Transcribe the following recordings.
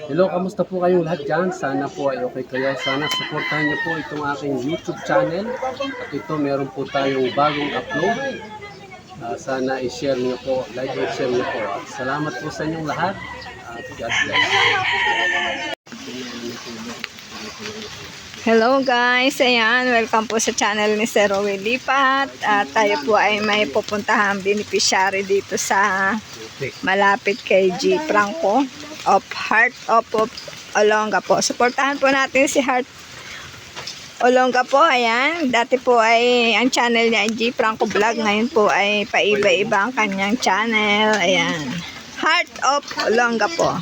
Hello, kamusta po kayong lahat dyan? Sana po ay okay kayo. Sana supportahan niyo po itong aking YouTube channel. At ito, meron po tayong bagong upload. Sana i-share niyo po, like and share niyo po. At salamat po sa inyong lahat. God bless. Hello guys, ayan, welcome po sa channel ni Sir Roel Lipat. At tayo po ay may pupuntahang beneficiary dito sa malapit kay G. Franco of Heart of Olonga po. Suportahan po natin si Heart Olonga po, ayan. Dati po ay ang channel niya ay G. Franco Vlog. Ngayon po ay paiba-iba ang kanyang channel. Ayan, Heart of Olonga po.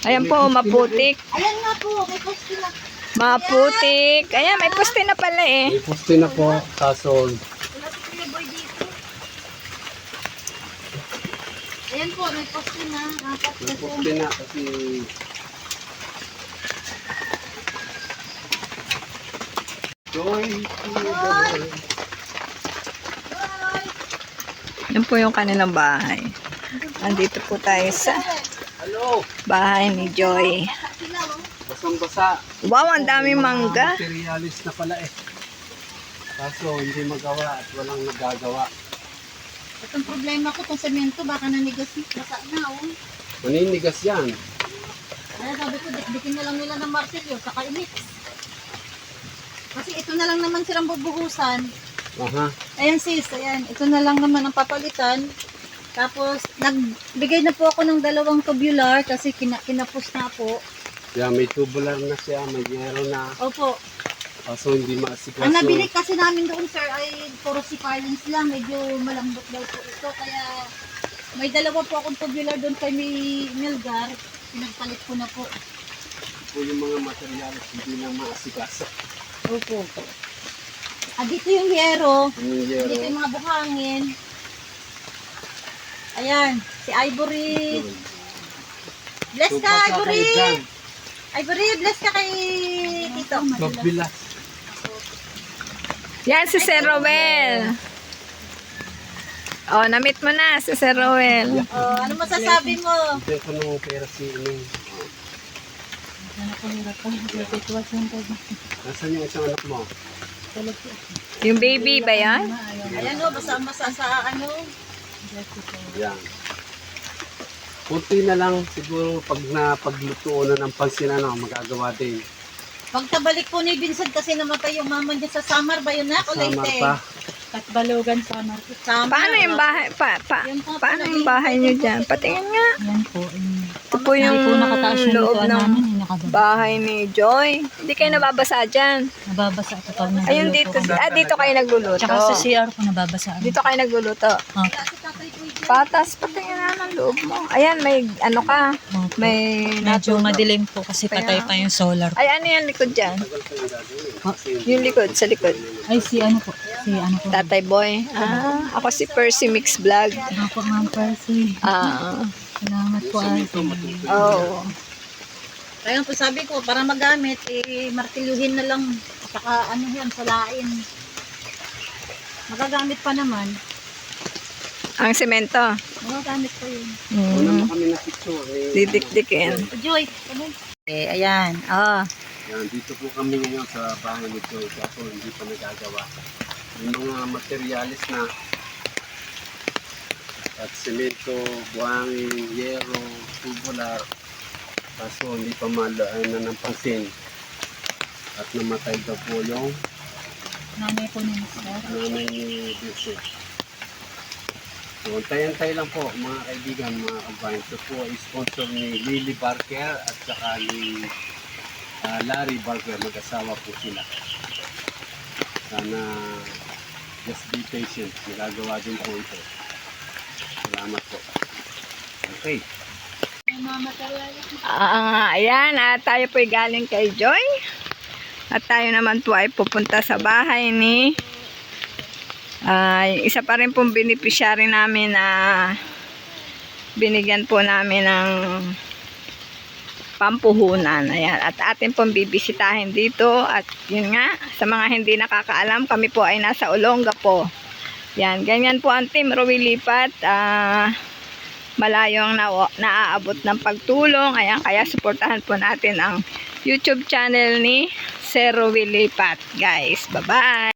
Ayan po, maputik. Ayan nga po, may poste na. Maputik. Ayan, may poste na pala eh. May poste na po, kaso Wala si Kuya Boy dito. Ayan po, may poste na. Apat may na po. poste na kasi joy to the world. Yan po yung kanilang bahay. Andito po tayo sa Hello, bahay ni Joy. basang-basa. Wow, ang daming mangga. Materialis na pala eh. Kaso hindi magawa at walang nagagawa. At ang problema ko, itong semento, baka nanigas basa na, oh. Maninigas yan. Kaya sabi ko, dikdikin na lang nila ng martilyo, saka init. Kasi ito na lang naman silang bubuhusan. Aha. Ayan sis, ayan. Ito na lang naman ang papalitan. Tapos, nagbigay na po ako ng 2 tubular kasi kinapos na po. Yeah, may tubular na siya, may yero na. Opo. Kaso hindi maasikaso. Ang nabili kasi namin doon, sir, ay puro si filings lang. Medyo malambot daw po ito. Kaya may 2 po akong tubular doon kay Melgar. Pinagpalit ko na po. Po yung mga materialis hindi na maasikaso. Opo. Dito yung hiyero. Yung yero. Dito yung mga buhangin. Ayan, si Ivory. Bless ka, Ivory! Ivory, bless ka kay Tito. Magbilas. Yan si Sir Roel. Oh, na-meet mo na si Sir Roel. Oh, ano masasabi mo? Hindi ko nung pera si Ining. Nasaan yung isang anak mo? Yung baby ba yan? Ayan o, basa-basa sa ano. Yan. Kunti na lang siguro pag napaglutuo na ng pansin magagawa din. Pagtabalik po ni Vincent kasi namatay yung mama niya sa Samar ba yun na? O Samar Leyte? pa. Katbalogan Samar. Paano yung bahay? Paano yung bahay niyo dyan? Patingin nga. Yan po. Ito po yung loob ng bahay ni Joy. Hindi kayo nababasa dyan. Nababasa ito pag nagluluto. Ayun dito. Dito kayo nagluluto. Tsaka sa CR ko nababasa. Dito kayo nagluluto. Patas, patingin na ng loob mo. Ayan, may ano ka. May Medyo natulo. madilim po kasi patay pa yung solar. Ay, ano yan likod dyan? Yung likod, sa likod. Ay, si ano po. Si ano po. Tatay Boy. Ako si Percy Mix Vlog. Ako po mga Percy. Salamat po ay. Oh. Kaya po sabi ko, para magamit, martilyuhin na lang. Saka ano yan, salain. Magagamit pa naman. Ang semento. Magagamit pa yun. Wala na kami na picture. Didikdikin. Joy, ano? Ayan. Yan, dito po kami ngayon sa bahay ni Joy. Kaso hindi pa nagagawa. Yung mga materialis na at semento, buhangin, yero, tubular. Kaso hindi pa malaan na ng pansin. At namatay daw po yung Nanay po ni Mr. nanay ni Vincent. So, antay-antay lang po mga kaibigan, mga kabayan. Ito po ay sponsor ni Lily Barker at saka ni Larry Barker. Mag-asawa po sila. Sana just be patient. Nagagawa din po ito. Salamat po. Okay. Ayan, at tayo po galing kay Joy. At tayo naman po ay pupunta sa bahay ni isa pa rin pong beneficiary namin na binigyan po namin ng pampuhunan. Ayan, at atin pong bibisitahin dito. At yun nga, sa mga hindi nakakaalam, kami po ay nasa Olonga po. Yan, ganyan po ang Team Roel Lipat. malayo ang naaabot ng pagtulong. Ayan, kaya suportahan po natin ang YouTube channel ni Sir Willie Pat, guys. Bye-bye!